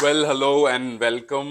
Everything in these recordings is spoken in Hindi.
Well hello and welcome.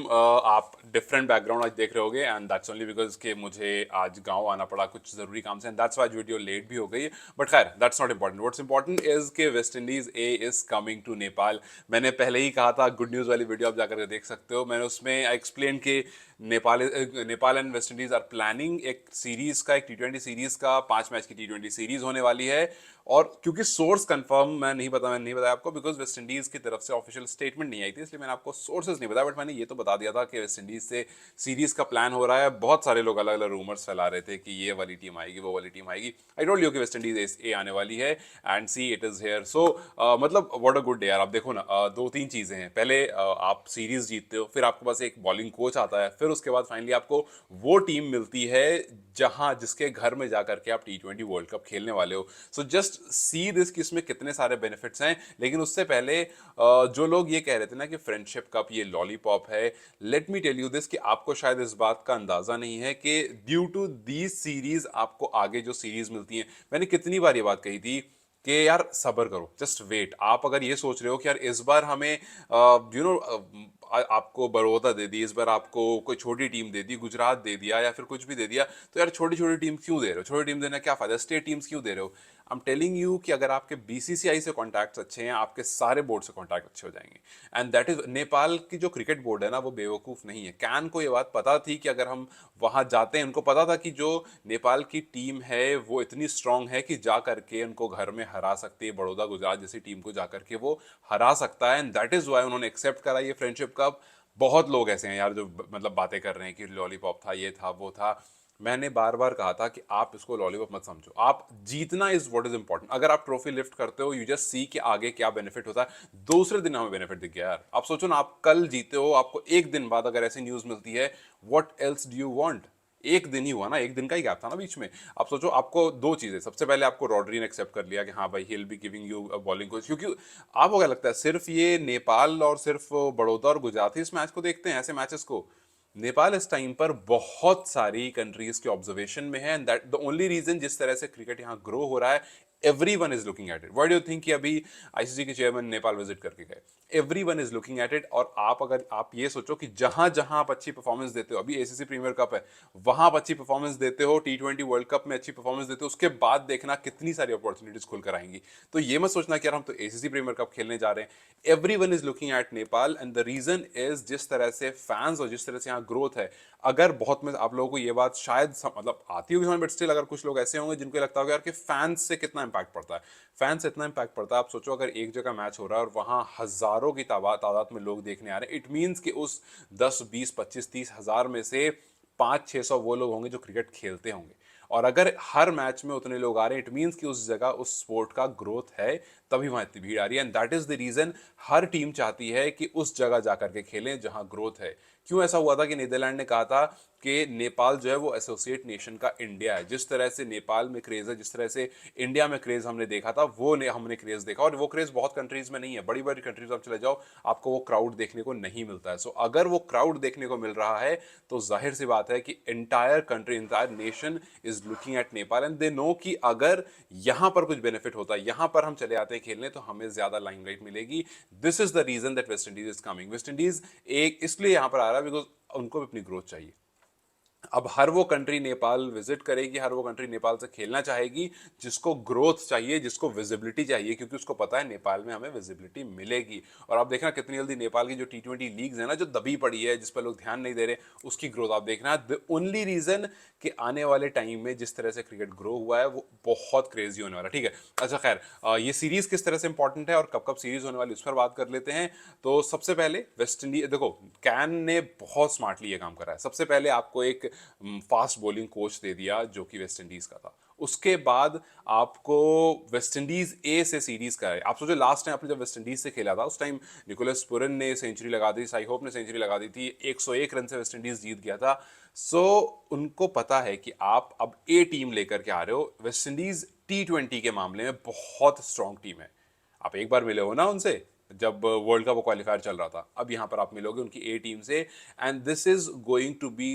आप डिफरेंट बैकग्राउंड आज देख रहे होगे एंड दैट्स ओनली बिकॉज कि मुझे आज गांव आना पड़ा कुछ ज़रूरी काम से and that's why video late भी हो गई। बट खैर that's not important. What's important is के West Indies A is coming to Nepal. मैंने पहले ही कहा था, गुड न्यूज़ वाली वीडियो आप जाकर के देख सकते हो। मैंने उसमें आई एक्सप्लेन कि Nepal and West Indies are planning एक सीरीज का, एक T20 सीरीज का 5 मैच की T20 सीरीज होने वाली है। और क्योंकि सोर्स कंफर्म मैंने नहीं बताया आपको बिकॉज वेस्ट इंडीज की तरफ से ऑफिशियल स्टेटमेंट नहीं आई थी, इसलिए मैंने आपको सोर्सेज नहीं बताया। बट मैंने ये तो बता दिया था कि वेस्ट इंडीज से सीरीज का प्लान हो रहा है। बहुत सारे लोग अलग अलग रूमर्स फैला रहे थे कि ये वाली टीम आएगी, वो वाली टीम आएगी। आई टोल्ड यू कि वेस्ट इंडीज ए आने वाली है and see it is here. So मतलब व्हाट अ गुड डे यार। आप देखो ना, दो तीन चीजें हैं। पहले आप सीरीज जीतते हो, फिर आपके पास एक बॉलिंग कोच आता है, फिर उसके बाद फाइनली आपको वो टीम मिलती है जहां जिसके घर में जाकर के आप T20 वर्ल्ड कप खेलने वाले हो। सो जस्ट सी दिस कि इसमें कितने सारे बेनिफिट्स हैं। लेकिन उससे पहले जो लोग ये कह रहे थे ना कि फ्रेंडशिप कप ये लॉलीपॉप है, let me tell you this कि आपको शायद इस बात का अंदाजा नहीं है कि ड्यू टू दीज सीरीज आपको आगे जो सीरीज मिलती हैं। मैंने कितनी बार ये बात कही थी कि यार सबर करो, जस्ट वेट। आप अगर ये सोच रहे हो कि यार इस बार हमें आपको बड़ौदा दे दी, इस बार आपको कोई छोटी टीम दे दी, गुजरात दे दिया या फिर कुछ भी दे दिया, तो यार छोटी छोटी टीम क्यों दे रहे हो? छोटी टीम देने का क्या फायदा? स्टेट टीम्स क्यों दे रहे हो? आई एम टेलिंग यू कि अगर आपके बीसीसीआई से कॉन्टैक्ट्स अच्छे हैं, आपके सारे बोर्ड से कॉन्टैक्ट अच्छे हो जाएंगे। एंड दैट इज नेपाल की जो क्रिकेट बोर्ड है ना, वो बेवकूफ़ नहीं है। कैन को ये बात पता थी कि अगर हम वहां जाते हैं, उनको पता था कि जो नेपाल की टीम है वो इतनी स्ट्रांग है कि जा करके उनको घर में हरा सकती है, बड़ौदा गुजरात जैसी टीम को जा करके वो हरा सकता है। एंड दैट इज वाई उन्होंने एक्सेप्ट करा ये फ्रेंडशिप कप। बहुत लोग ऐसे हैं यार जो मतलब बातें कर रहे हैं कि लॉलीपॉप था, ये था, वो था। मैंने बार बार कहा था कि आप इसको लॉलीपॉप मत समझो, आप जीतना इज व्हाट इज इंपॉर्टेंट। अगर आप ट्रॉफी लिफ्ट करते हो, यू जस्ट सी कि आगे क्या बेनिफिट होता है। दूसरे दिन हमें बेनिफिट दिख गया यार। आप सोचो ना, आप कल जीते हो, आपको एक दिन बाद अगर ऐसी न्यूज मिलती है, what else do you want? एक दिन ही हुआ ना, एक दिन का ही गैप था ना बीच में। आप सोचो, आपको दो चीजें, सबसे पहले आपको रॉड्री ने एक्सेप्ट कर लिया कि हाँ भाई he will be giving you bowling coach. क्योंकि आपको क्या लगता है सिर्फ ये नेपाल और सिर्फ बड़ौदा और गुजरात ही इस मैच को देखते हैं, ऐसे मैचेस को? नेपाल इस टाइम पर बहुत सारी कंट्रीज के ऑब्जर्वेशन में है and that the only reason जिस तरह से क्रिकेट यहाँ ग्रो हो रहा है, everyone is looking at it. What do you think कि अभी आईसीसी के चेयरमैन नेपाल विजिट करके गए? Everyone is looking at it. और आप अगर आप ये सोचो कि जहां जहां आप अच्छी परफॉर्मेंस देते हो, अभी एसीसी प्रीमियर कप है, वहां आप अच्छी परफॉर्मेंस देते हो, T20 वर्ल्ड कप में अच्छी परफॉर्मेंस देते हो, उसके बाद देखना कितनी सारी अपॉर्चुनिटीज खुलकर आएंगी। तो ये मत सोचना कि यार हम तो एसीसी प्रीमियर कप खेलने जा रहे हैं। Everyone is looking at Nepal and the reason is जिस तरह से फैंस और जिस तरह से यहाँ ग्रोथ है। अगर बहुत में आप लोगों को ये बात शायद मतलब आती होगी समझ, बट स्टिल अगर कुछ लोग ऐसे होंगे जिनको लगता होगा यार कि फैंस से कितना इंपैक्ट पड़ता है। फैंस से इतना इंपैक्ट पड़ता है। आप सोचो, अगर एक जगह मैच हो रहा है और वहां हजारों की तादाद में लोग देखने आ रहे हैं, इट मीन्स कि उस 10 20 25 30 हजार में से 500 600 वो लोग होंगे जो क्रिकेट खेलते होंगे। और अगर हर मैच में उतने लोग आ रहे हैं, इट मीन्स कि उस जगह उस स्पोर्ट का ग्रोथ है, तभी वहां इतनी भीड़ आ रही है। And that is the reason हर टीम चाहती है कि उस जगह जाकर के खेलें जहां ग्रोथ है। क्यों ऐसा हुआ था कि नीदरलैंड ने कहा था कि नेपाल जो है वो एसोसिएट नेशन का इंडिया है। जिस तरह से नेपाल में क्रेज है, जिस तरह से इंडिया में क्रेज हमने देखा था, वो हमने क्रेज देखा। और वो क्रेज बहुत कंट्रीज में नहीं है। बड़ी बड़ी कंट्रीज आप चले जाओ, आपको वो क्राउड देखने को नहीं मिलता है। सो अगर वो क्राउड देखने को मिल रहा है, तो जाहिर सी बात है कि entire country, entire nation is looking at Nepal and they know कि अगर यहां पर कुछ बेनिफिट होता है, यहां पर हम चले आते हैं खेलने, तो हमें ज्यादा लाइमलाइट मिलेगी। This is the reason that West Indies is coming. West Indies एक इसलिए यहां पर आ रहा है बिकॉज उनको भी अपनी ग्रोथ चाहिए। अब हर वो कंट्री नेपाल विजिट करेगी, हर वो कंट्री नेपाल से खेलना चाहेगी जिसको ग्रोथ चाहिए, जिसको विजिबिलिटी चाहिए, क्योंकि उसको पता है नेपाल में हमें विजिबिलिटी मिलेगी। और आप देखना कितनी जल्दी नेपाल की जो T20 लीग्स है ना, जो दबी पड़ी है, जिस पर लोग ध्यान नहीं दे रहे, उसकी ग्रोथ आप देखना। द ओनली रीजन कि आने वाले टाइम में जिस तरह से क्रिकेट ग्रो हुआ है, वो बहुत क्रेजी होने वाला है। ठीक है, अच्छा खैर, ये सीरीज किस तरह से इंपॉर्टेंट है और कब कब सीरीज होने वाली, उस पर बात कर लेते हैं। तो सबसे पहले वेस्ट इंडीज, देखो कैन ने बहुत स्मार्टली ये काम करा है। सबसे पहले आपको एक फास्ट बॉलिंग कोच दे दिया जो कि वेस्ट इंडीज का था। उसके बाद आपको वेस्ट इंडीज ए से सीरीज का है। आप सोचो लास्ट टाइम आपने जब वेस्ट इंडीज से खेला था, उस टाइम निकोलस पुरन ने सेंचुरी लगा दी, साई होप ने सेंचुरी लगा दी थी, 101 रन से वेस्ट इंडीज जीत गया था। सो उनको पता है कि आप अब ए टीम लेकर के आ रहे हो। वेस्ट इंडीज T20 के मामले में बहुत स्ट्रांग टीम है। आप एक बार मिले हो ना उनसे, जब वर्ल्ड कप क्वालिफायर चल रहा था। अब यहां पर आप मिलोगे उनकी ए टीम से and this is going to be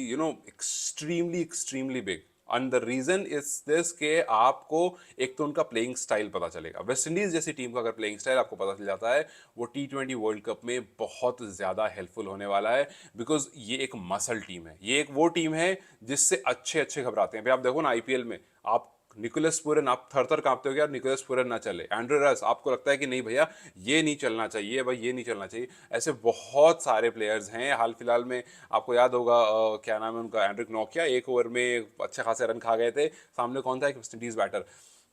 extremely extremely big. And the reason is this के आपको एक तो उनका प्लेइंग स्टाइल पता चलेगा। वेस्ट इंडीज जैसी टीम का अगर प्लेइंग स्टाइल आपको पता चल जाता है, वो T20 वर्ल्ड कप में बहुत ज्यादा हेल्पफुल होने वाला है, बिकॉज ये एक मसल टीम है, ये एक वो टीम है जिससे अच्छे अच्छे घबराते हैं। भाई आप देखो ना आईपीएल में, आप निकोलस पूरन, आप थर थर कांपते हो कि यार निकोलस पूरन ना चले, एंड्रे रस आपको लगता है कि नहीं भैया ये नहीं चलना चाहिए, भाई ये नहीं चलना चाहिए। ऐसे बहुत सारे प्लेयर्स हैं। हाल फिलहाल में आपको याद होगा क्या नाम है उनका, एंड्रिक नोकिया, एक ओवर में अच्छे खासे रन खा गए थे। सामने कौन था, एक West Indies batter.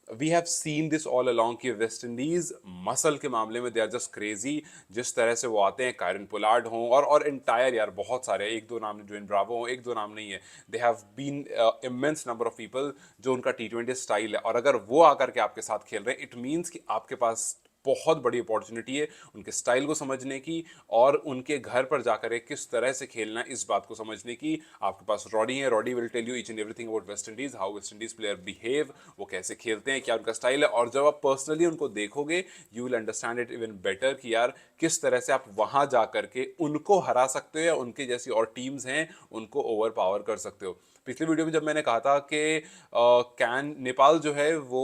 We have seen this all along कि वेस्ट इंडीज मसल के मामले में दे आर जस्ट क्रेजी। जिस तरह से वो आते हैं, कायरन पोलार्ड हों और एंटायर यार बहुत सारे, एक दो नाम, जोइन ब्रावो हों, एक दो नाम नहीं है, they have been immense number of people जो उनका T20 स्टाइल है। और अगर वो आकर के आपके साथ खेल रहे हैं, इट मीन्स कि आपके पास बहुत बड़ी अपॉर्चुनिटी है उनके स्टाइल को समझने की, और उनके घर पर जाकर किस तरह से खेलना है इस बात को समझने की। आपके पास रॉडी है, Roddy will tell you each and everything about West Indies, how West Indies player behave, वो कैसे खेलते हैं, क्या उनका स्टाइल है। और जब आप पर्सनली उनको देखोगे, you will understand it even better कि यार किस तरह से आप वहां जाकर के उनको हरा सकते हो, या उनके जैसी और टीम्स हैं उनको ओवर पावर कर सकते हो। पिछले वीडियो में जब मैंने कहा था कि कैन नेपाल जो है वो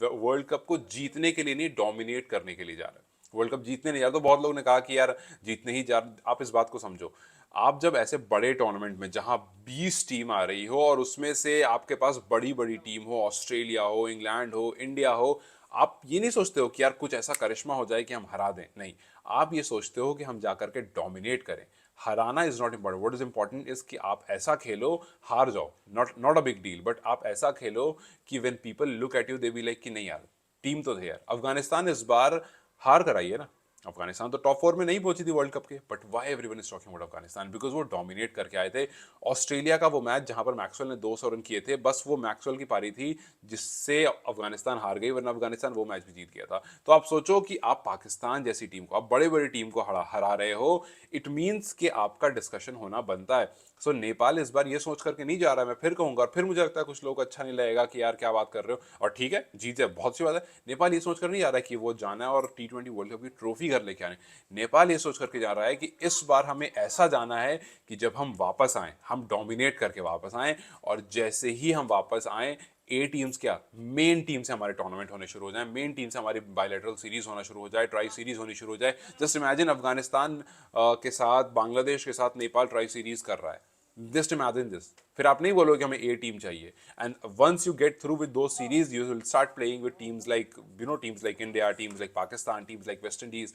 वर्ल्ड कप को जीतने के लिए नहीं, डोमिनेट करने के लिए जा रहा है। वर्ल्ड कप जीतने नहीं जा रहा। तो बहुत लोगों ने कहा कि यार जीतने ही जा, आप इस बात को समझो, आप जब ऐसे बड़े टूर्नामेंट में जहां 20 टीम आ रही हो और उसमें से आपके पास बड़ी बड़ी टीम हो, ऑस्ट्रेलिया हो, इंग्लैंड हो, इंडिया हो, आप ये नहीं सोचते हो कि यार कुछ ऐसा करिश्मा हो जाए कि हम हरा दें, नहीं, आप ये सोचते हो कि हम जाकर के डोमिनेट करें। हराना is not important, what is important is कि आप ऐसा खेलो, हार जाओ, not not a big deal, but आप ऐसा खेलो कि when people look at you they be like कि नहीं यार टीम तो थे यार। अफगानिस्तान इस बार हार कराई है ना, अफगानिस्तान तो टॉप 4 में नहीं पहुंची थी वर्ल्ड कप के, but why everyone is talking about Afghanistan, because वो डोमिनेट करके आए थे। ऑस्ट्रेलिया का वो मैच जहां पर मैक्सवेल ने 200 रन किए थे, बस वो मैक्सवेल की पारी थी जिससे अफगानिस्तान हार गई, वरना अफगानिस्तान वो मैच भी जीत गया था। तो आप सोचो कि आप पाकिस्तान जैसी टीम को, आप बड़े बड़ी टीम को हरा रहे हो, इट मीन्स कि आपका डिस्कशन होना बनता है। सो नेपाल इस बार ये सोच करके नहीं जा रहा है, मैं फिर कहूंगा, और फिर मुझे लगता है कुछ लोग अच्छा नहीं लगेगा कि यार क्या बात कर रहे हो, और ठीक है जीत जाए बहुत सी बात है। नेपाल ये सोच कर नहीं जा रहा है कि वो जाना है और T20 वर्ल्ड कप की ट्रॉफी घर लेके आने। नेपाल ये सोच करके जा रहा है कि इस बार हमें ऐसा जाना है कि जब हम वापस आए, हम डोमिनेट करके वापस आए, और जैसे ही हम वापस आए, ए टीम्स क्या, मेन टीम से हमारे टूर्नामेंट होने शुरू हो जाए, मेन टीम से हमारी बायलैटरल सीरीज होना शुरू हो जाए, ट्राई सीरीज होनी शुरू हो जाए। जस्ट इमेजिन अफगानिस्तान के साथ, बांग्लादेश के साथ नेपाल ट्राई सीरीज कर रहा है, जस्ट इमेजिन दिस। फिर आप नहीं बोलोगे हमें ए टीम चाहिए, and once you get through with दो series, you will start playing with teams like teams like India, teams like Pakistan, teams like West Indies.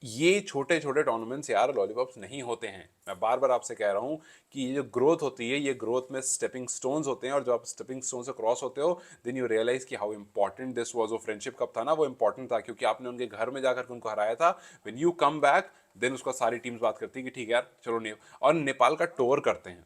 ये छोटे छोटे टूर्नामेंट्स यार लॉलीपॉप्स नहीं होते हैं। मैं बार बार आपसे कह रहा हूं कि ये जो ग्रोथ होती है, ये ग्रोथ में स्टेपिंग स्टोन्स होते हैं, और जब आप स्टेपिंग स्टोन से क्रॉस होते हो, देन यू रियलाइज कि हाउ इंपॉर्टेंट दिस वाज। वो फ्रेंडशिप कप था ना, वो इंपॉर्टेंट था क्योंकि आपने उनके घर में जाकर उनको हराया था। When you come back, then उसका सारी टीम्स बात करती है कि ठीक है यार चलो नहीं, और नेपाल का टूर करते हैं।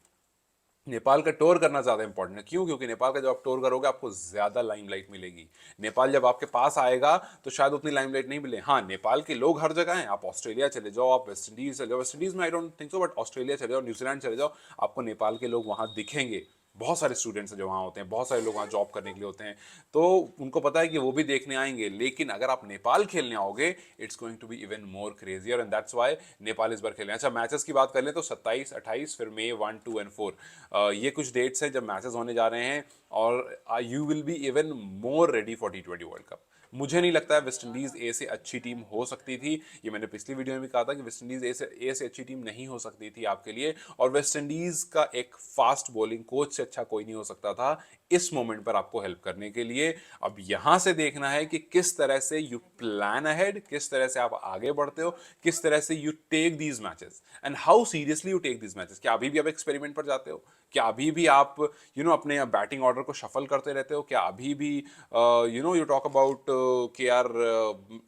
नेपाल का टूर करना ज्यादा इंपॉर्टेंट है, क्यों? क्योंकि नेपाल का जब आप टूर करोगे आपको ज्यादा लाइमलाइट मिलेगी। नेपाल जब आपके पास आएगा तो शायद उतनी लाइमलाइट नहीं मिले। हाँ, नेपाल के लोग हर जगह हैं, आप ऑस्ट्रेलिया चले जाओ, आप वेस्ट इंडीज चले जाओ, वेस्ट इंडीज में I don't think so, but Australia चले जाओ, न्यूजीलैंड चले जाओ, आपको नेपाल के लोग वहां दिखेंगे। बहुत सारे स्टूडेंट्स हैं जो वहाँ होते हैं, बहुत सारे लोग वहाँ जॉब करने के लिए होते हैं, तो उनको पता है कि वो भी देखने आएंगे। लेकिन अगर आप नेपाल खेलने आओगे, it's going to be even more crazier, and that's why Nepal इस बार खेलें। अच्छा, मैचेस की बात कर लें तो 27, 28, फिर मई 1, 2 एंड 4, ये कुछ डेट्स हैं जब मैचेस होने जा रहे हैं, और you will B even more ready for T20 world cup. मुझे नहीं लगता है वेस्ट इंडीज ए से अच्छी टीम हो सकती थी। ये मैंने पिछली वीडियो में भी कहा था कि वेस्ट इंडीज ए से अच्छी टीम नहीं हो सकती थी आपके लिए, और वेस्ट इंडीज का एक फास्ट बॉलिंग कोच से अच्छा कोई नहीं हो सकता था इस मोमेंट पर आपको हेल्प करने के लिए। अब यहां से देखना है कि किस तरह से यू प्लान अहेड, किस तरह से आप आगे बढ़ते हो, किस तरह से you take these matches and how seriously you take these matches. क्या अभी भी आप एक्सपेरिमेंट पर जाते हो? क्या अभी भी आप अपने बैटिंग ऑर्डर को शफल करते रहते हो? क्या अभी भी यू टॉक अबाउट कि यार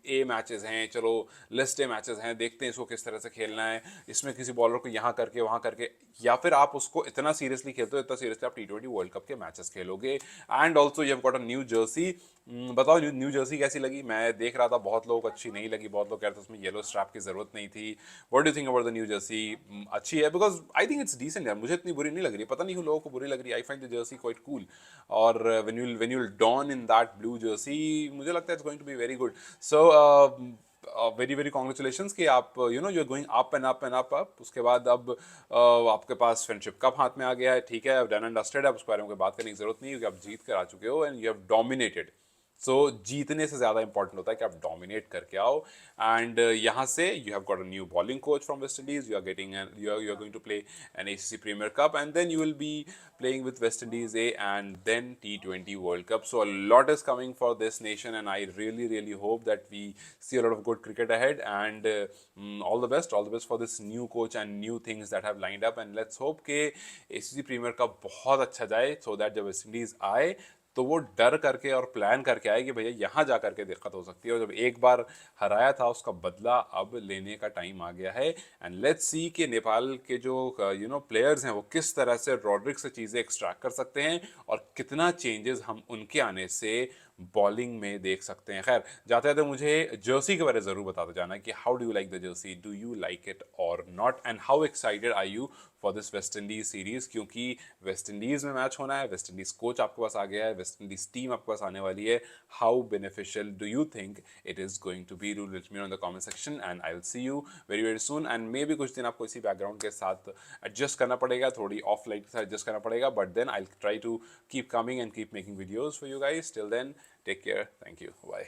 ए मैचेस हैं, चलो लिस्ट ए मैचेस हैं, देखते हैं इसको किस तरह से खेलना है, इसमें किसी बॉलर को यहाँ करके वहाँ करके, या फिर आप उसको इतना सीरियसली खेलते हो, इतना सीरियसली आप T20 वर्ल्ड कप के मैचेस खेलोगे? And also you have got a new Jersey. बताओ न्यू जर्सी कैसी लगी? मैं देख रहा था बहुत लोग अच्छी नहीं लगी, बहुत लोग कह रहे थे उसमें येलो स्ट्रैप की जरूरत नहीं थी। What do you think about the new jersey? अच्छी है? Because I think it's decent यार, मुझे इतनी बुरी नहीं लग रही, पता नहीं क्यों लोगों को बुरी लग रही है। I find the jersey quite cool, और when you don in that blue jersey, मुझे लगता है it's going to be very good. So very very congratulations कि आप you know you are going up and up and up up. उसके बाद अब आपके पास फ्रेंडशिप कप हाथ में आ गया है, ठीक है, डन एंड डस्टेड, अब उसके बारे में कोई बात करने की जरूरत नहीं है क्योंकि आप जीत कर आ चुके हो एंड यू हैव डोमिनेटेड। सो जीतने से ज़्यादा इंपॉर्टेंट होता है कि आप डोमिनेट करके आओ। एंड यहाँ से you have got a new bowling coach from West Indies, you are getting you are going to play an ACC premier cup and then you will be playing with West Indies A and then T20 World Cup. So a lot is coming for this nation and I really hope that we see a lot of good cricket ahead and all the best for this new coach and new things that have lined up and let's hope कि ACC Premier Cup बहुत अच्छा जाए so that जब वेस्ट इंडीज आए तो वो डर करके और प्लान करके आए कि भैया यहाँ जा करके दिक्कत हो सकती है, और जब एक बार हराया था उसका बदला अब लेने का टाइम आ गया है। एंड लेट्स सी कि नेपाल के जो प्लेयर्स हैं वो किस तरह से रॉड्रिक से चीज़ें एक्सट्रैक्ट कर सकते हैं और कितना चेंजेस हम उनके आने से बॉलिंग में देख सकते हैं। खैर जाते जाते मुझे जर्सी के बारे में ज़रूर बताते जाना कि how do you like the jersey, do you like it और not, and how excited are you for this West Indies series, क्योंकि वेस्ट इंडीज में मैच होना है, वेस्ट इंडीज कोच आपके पास आ गया है, वेस्ट इंडीज टीम आपके पास आने वाली है। How beneficial do you think it is going to be? Do let me know in the comment section and I will see you very very soon. And maybe कुछ दिन आपको इसी बैकग्राउंड के साथ एडजस्ट करना पड़ेगा, थोड़ी ऑफ लाइट के साथ एडजस्ट करना पड़ेगा, but then I try to keep coming and keep making videos for you guys. Till then, take care. Thank you. Bye.